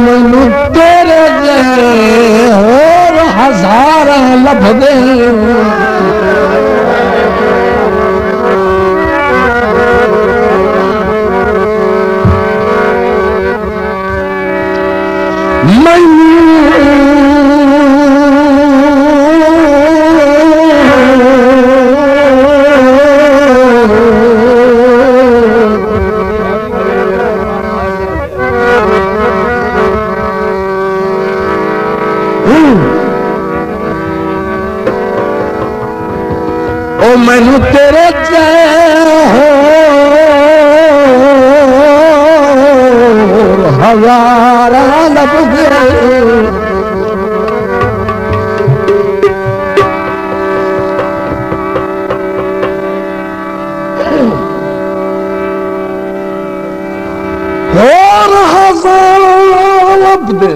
मैनू तेरे और हजार लभदे मैनू तेरे हजार लभदे और हजार लभदे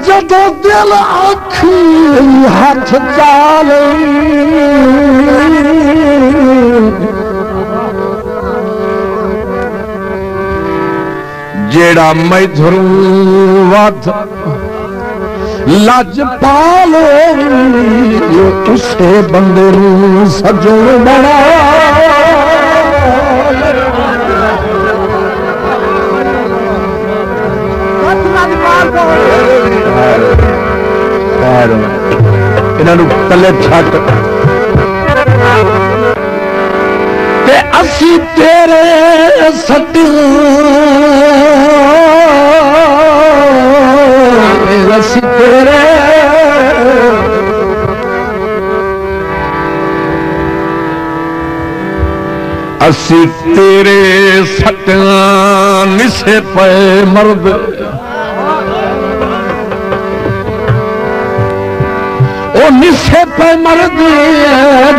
जदों दिल आखी हाथ चाले जेड़ा मैथरू वध लज पालो उसे बंदे नू सजण बड़ा इन्हों तले छट ते असी तेरे असी तेरे असी तेरे सटिया निसे पे मर्द निसे पे मर्द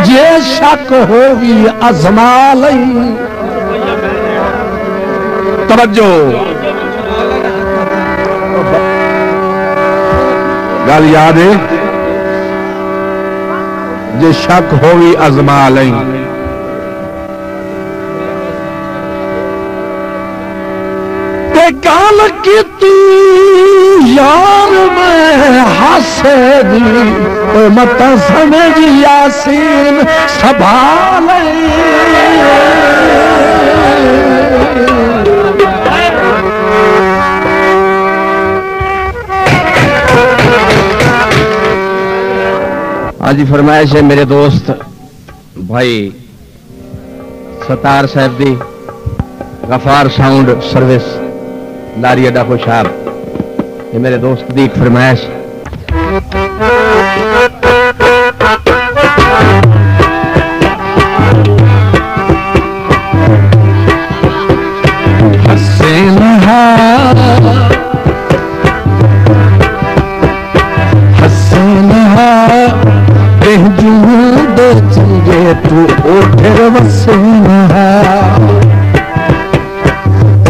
जे शक होगी अजमा लई तवज्जो गल याद है जे शक होगी अजमा लई ते गाल की तू यार में हासे दी मत समझ यासीन संभाल आज फरमाइश है मेरे दोस्त भाई सतार साहब दी गफार साउंड सर्विस लारी अड्डा खुशाब ये मेरे दोस्त दी फरमाइश चंगे तू ओठर वसेना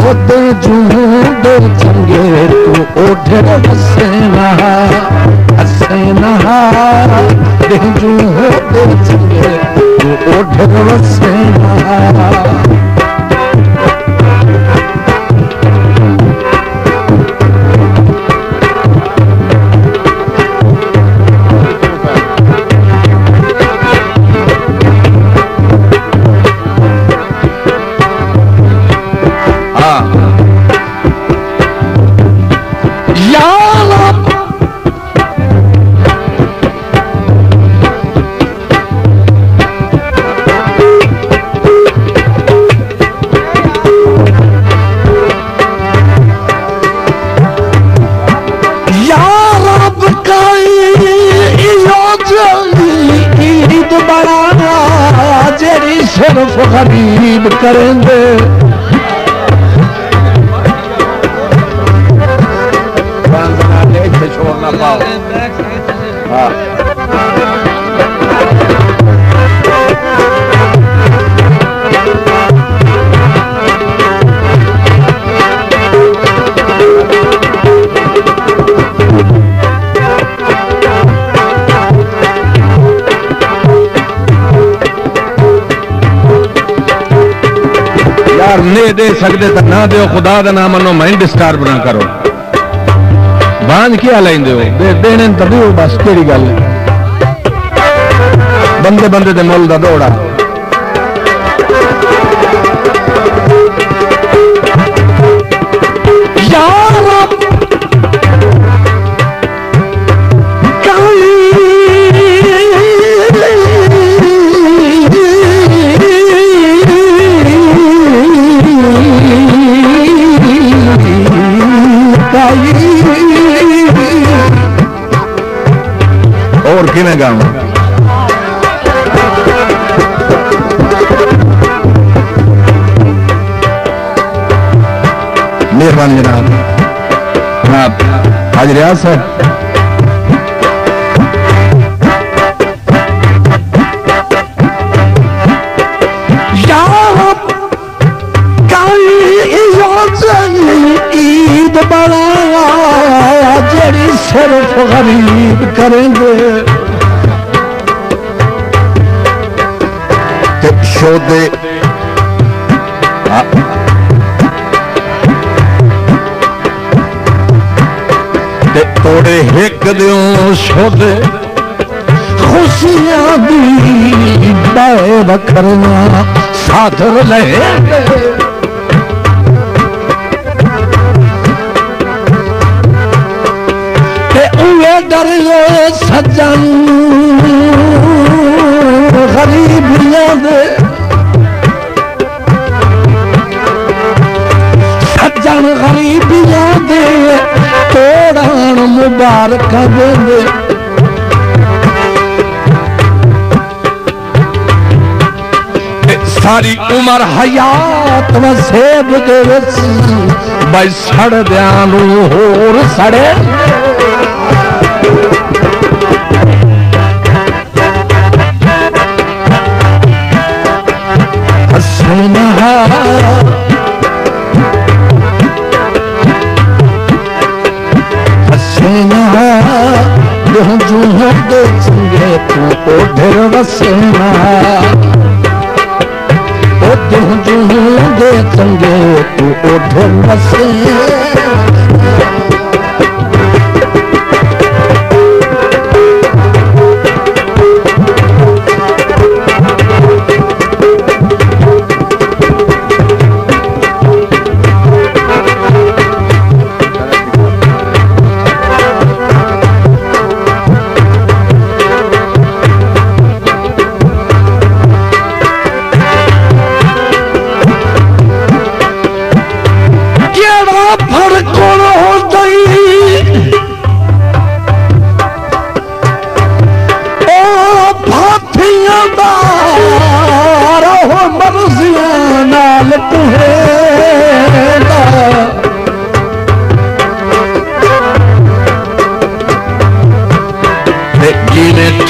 ओदे जूदे चंगे तू ओठर वसेना हसेना दे जूदे चंगे तू ओठर वसेना सिर्फ गरीब करेंगे छोड़ना पाओ दे सकते तो ना दो, खुदा का ना मनो, मैं डिस्टर्ब ना करो। बांझ क्या लेंदे हो, देने तो दो बस, केड़ी गल है। बंदे बंदे दे मुल दा दौड़ा। और किने गाऊं? मेहरबानी जनाब, जनाब हाजी रियाज साहब। ईद बड़ा जड़ी सिर्फ गरीब करेंगे शोदे तोड़े हिक दियो शोदे खुशियां दी बखरना साधर ले डरे सज्जन गरीबियां दे, सज्जन गरीबियां दे तोड़ान मुबारक दे। सारी उम्र हयात वसेब दे भाई सड़ दियानू होर सड़े हसीना हसीना जूह दे चंगे तू ओढ़ वसेना जूह दे चंगे तू ओढ़ वसेना।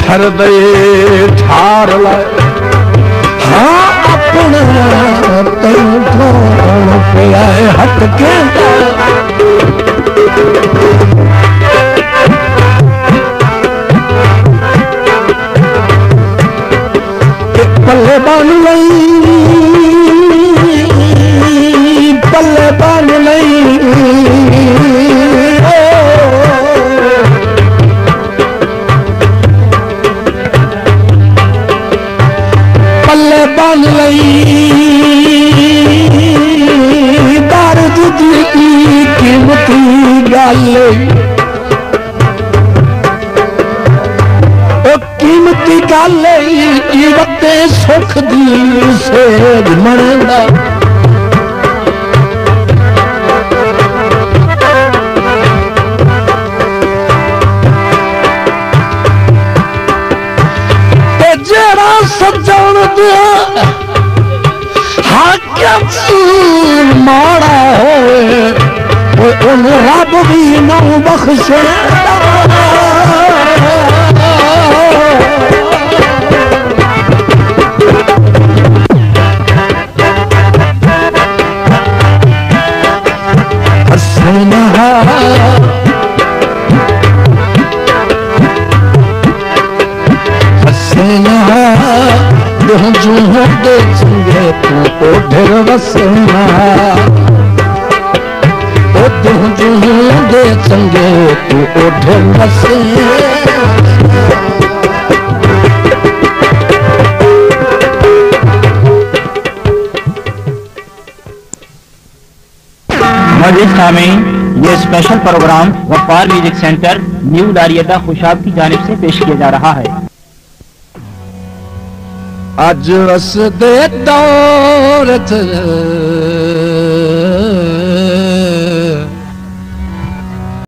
ठर दे ठार लाए हाँ अपना तेन पे आए हट के पल्ले बन लई पल्ले बन लई बन लई दर्द दी कीमती गल कीमती गल वते सुख दी सेज मनदा जेड़ा सज्जन माड़ा होए उन रब भी ना बख्शे। हसीना हसीना जूं दे चंगे तू ओढ़ वसना जूं दे चंगे तू ओढ़ वसना मजीद सामीन, ये special programme Ghaffar music centre new लारियदा खुशाब की जानिब से पेश किया जा रहा है। अज वस दे दौर